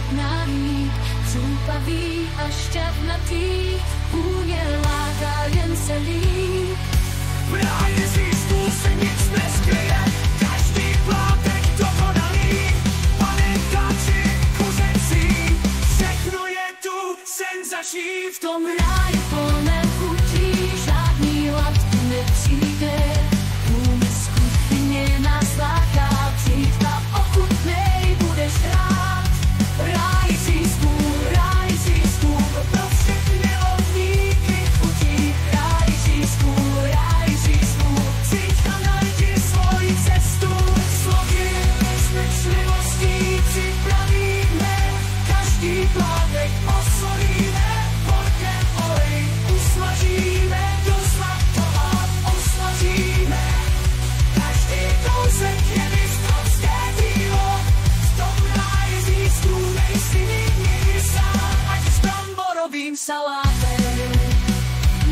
dohnalý, zúpavý a šťavnatý, vůně láká jen celý. V ráji získu se nic neskryje, každý pátek dokonalý. Panenka či kuřecí, všechno je tu senzační. V tom ráji plném chutí, žádný hlad nepřijde. Úmysl kuchyně nás láká, přijď a ochutnej, budeš rád. Ráj získu pro všechny milovníky chutí. Ráj získu, přijď a najdi svoji cestu. Slovy s pečlivostí připravíme, každý pátek osolíme, horké olej usmažíme, do zlata osmažíme. Každý kousek je mistrovské dílo, v tom ráji získu nejsi nikdy sám, ať s bramborovým salátem,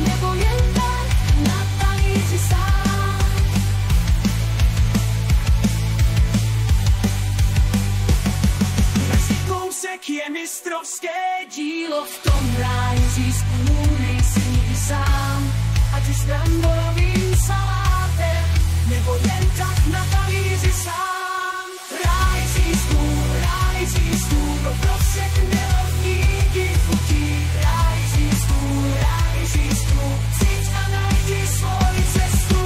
nebo jen tak na talíři sám. Každý kousek je mistrovské Dílo v tom ráji získu nejsi nikdy sám, ať s bramborovým salátem, nebo jen tak na talíři sám. Ráj získu pro všechny milovníky chutí. Ráj získu, přijď a najdi svoji cestu.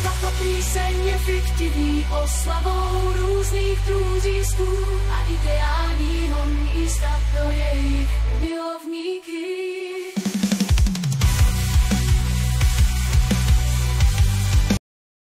Tato píseň je fiktivní oslavou různých druhů získů a ideálního místa pro jejich milovníky.